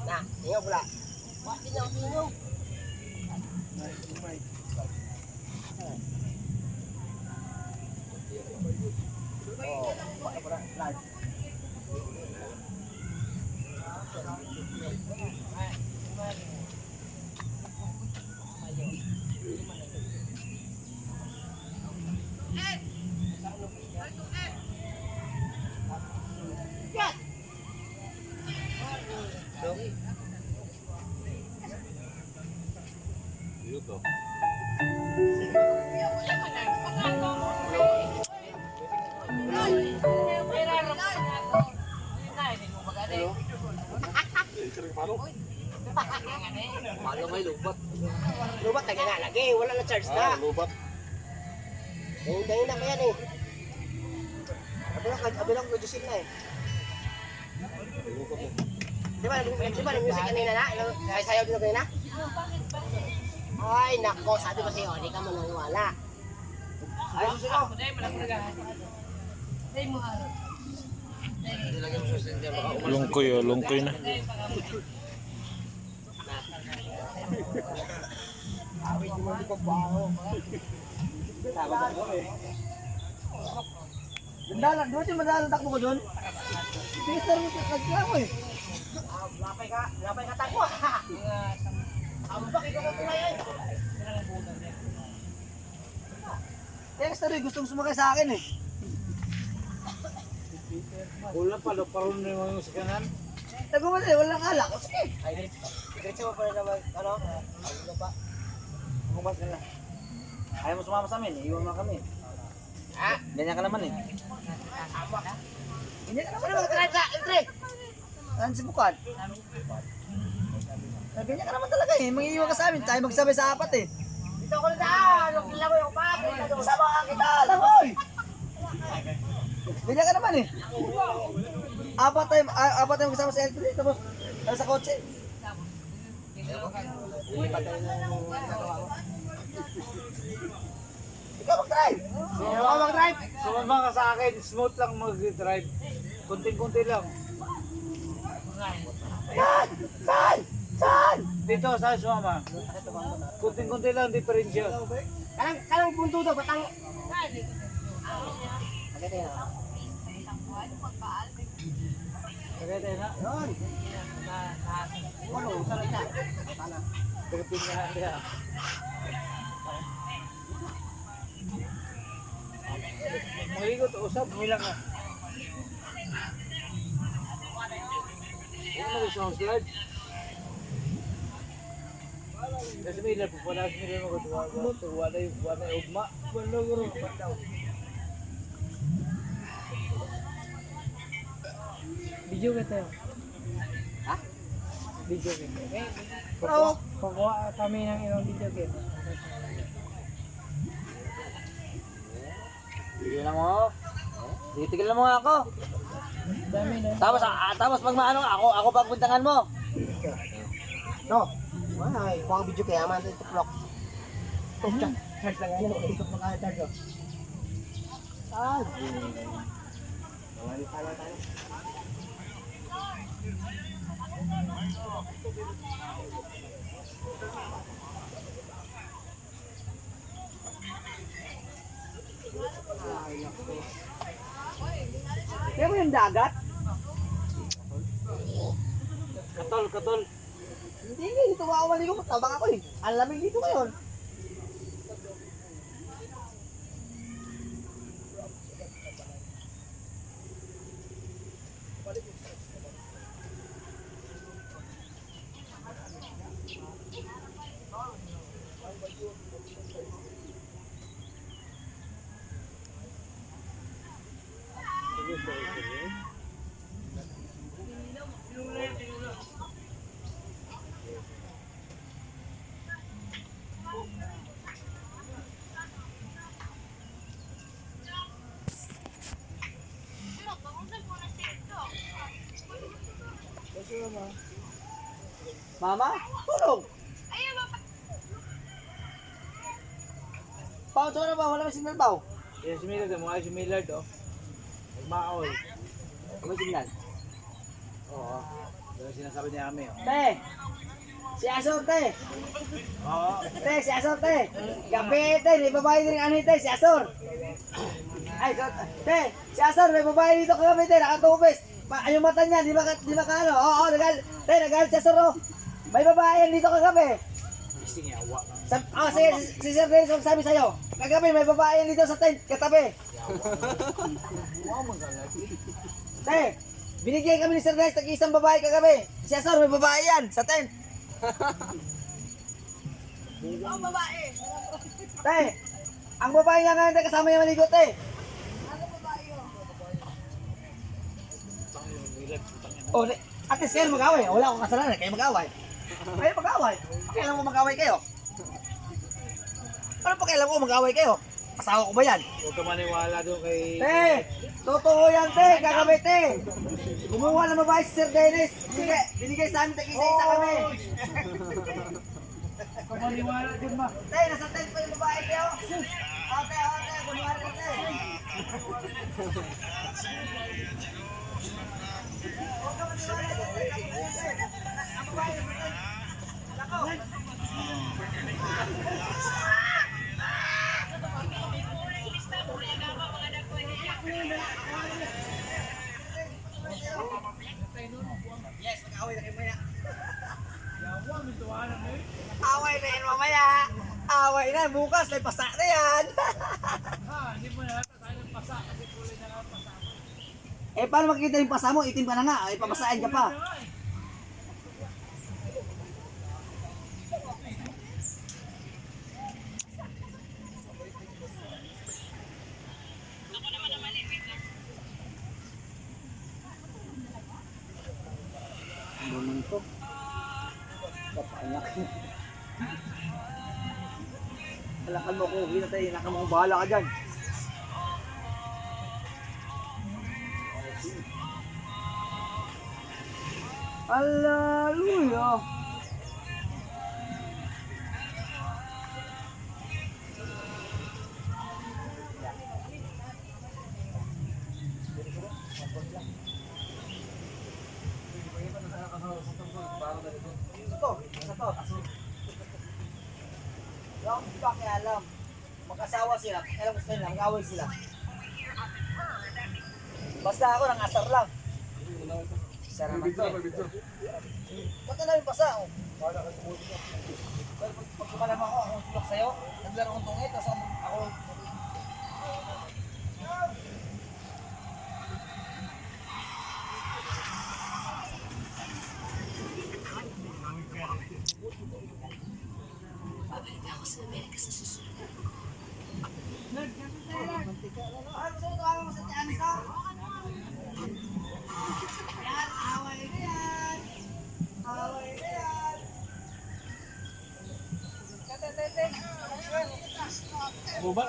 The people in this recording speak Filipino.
Nah, ingat pula. Buat tinau-tinau. Dito. Malo may lubat. Lubat na gana lagi, wala na charge na. Lubat. Dahil na kaya eh. Abilang producer na eh. Lubat mo. Di ba yung music kanina na? Sayaw dito kanina? Ay, nako, sabi ko sa'yo, di ka mananiwala. Ay, susunod. Lungkoy oh, lungkoy na. Dalan, doon yung madalang takbo ko doon. Pista mo nagkaya ko eh. Lapay ka takbo ha. Amo ba kiko ko ngayon? Pista rin gustong sumakay sa akin eh. Wala pa, paron na yung mga sikanan. Tago mo na, walang alak. O sige. Ay, diretso mo pa rin naman, ano? Ano pa? Kumas ka na. Ayaw mo sumama sa amin, iwan mo kami. Ha? Ganyan ka naman eh. Hindi ka naman magkakain sa entre. Saan si Bukan? Ganyan ka naman talaga eh. Mangiiwan ka sa amin. Tayo magsabay sa apat eh. Dito ko na. Lukila mo yung bakit. Sama ka kita. Alam mo eh. Ganyan ka naman eh. Apat tayo magsama sa entre. Tapos sa kotse. Ikaw mag-drive. Ikaw mag-drive. Sumama ka sa akin, smooth lang mag-drive. Kunting-kunti lang. Saan? Dito, saan sumama? Kunting-kunti lang, diferensya. Kalang punto daw, batang. Kaya tayo na. Yun. Ano, saan na? Pagpinyahan niya. Maligot, usap, milang na. Ano na sound slide? Kasi may napupalas nila mga tuwa na yung ugma. Wala ko rin. Video ka tayo. Ha? Video game. Oo. Kukuha kami ng ilang video game. Tigilan mo. Tigilan mo nga ako. Dami na. Tapos pag maano ako pagbuntangan mo. No. Ay, kuha video kaya man ito vlog. Charge lang yan, ito magka-charge. Wala tayo. Kaya mo yung dagat? Katol. Hindi, dito makawali ko. Tabang ako eh. Ang lamig dito ngayon. Mama? Tulog. Pao, tsaka na ba? Wala may signal, Pao. Yan si Millard, mukha si Millard, oh. Nagmaol. May signal. Oo. Yan ang sinasabi niya kami, oh. Te! Si Asor, te! Oo. Te, si Asor, te! Gabi, te! May babae din ano, te! Si Asor! Ay, so, te! Si Asor, may babae dito kagabi, te! Nakatupis! Yung mata niya, di ba ka ano? Oo, nagalit si Asor, oh! May babae yan dito kagabi! Gusto niya, awa ka. Si Sir Dennis magsabi sa'yo, kagabi may babae yan dito sa tent, katabi. Te, binigyan kami ni Sir Dennis ng isang babae kagabi. Si Asor, may babae yan sa tent. Ang babae. Te, ang babae niya nga kasama niya maligo, te. Ano babae yun? O, at least kayo mag-away. Wala akong kasalanan, kayo mag-away. Kayo mag-away. Pakialam ko mag-away kayo. Ano pakialam ko mag-away kayo? Asawa ko ba yan? Huwag ka maniwala doon kay... Te, totoo yan, te. Kagabi, te. Kumuha ng babae si Sir Dennis. Binigay sa amin, tag-isa-isa kami. Huwag ka maniwala din, ma. Te, nasa tent pa yung babae kayo. Ote, kunwari ka, te. Huwag ka maniwala, te. Ang babae, nasa tent. Nako. Yes, mag-away na kayo maya. Away na yan mamaya. Away na, bukas may pasa na yan. Hindi mo na tayo ng pasa kasi kulay na lang pasa. Eh, paano makikita yung pasa mo? Itim ka na nga. Eh, papasain ka pa. Ganun to. Kapaanak. Kalakan mo ko. Kita tayo. Inakan mo kung bahala ka dyan. Hallelujah. Yung pakialam. Mag-asawa sila. Alam ko sila, mag-away sila. Basta ako nang asar lang. Asar naman ko. Ba't na namin basa? Oh. Pag kumalam ako tulak sa'yo, naglaro kong tungit, tapos ako... Gusto mo tawag mo sa tiyanis ha? Yan, away na yan. Away na yan. Buba.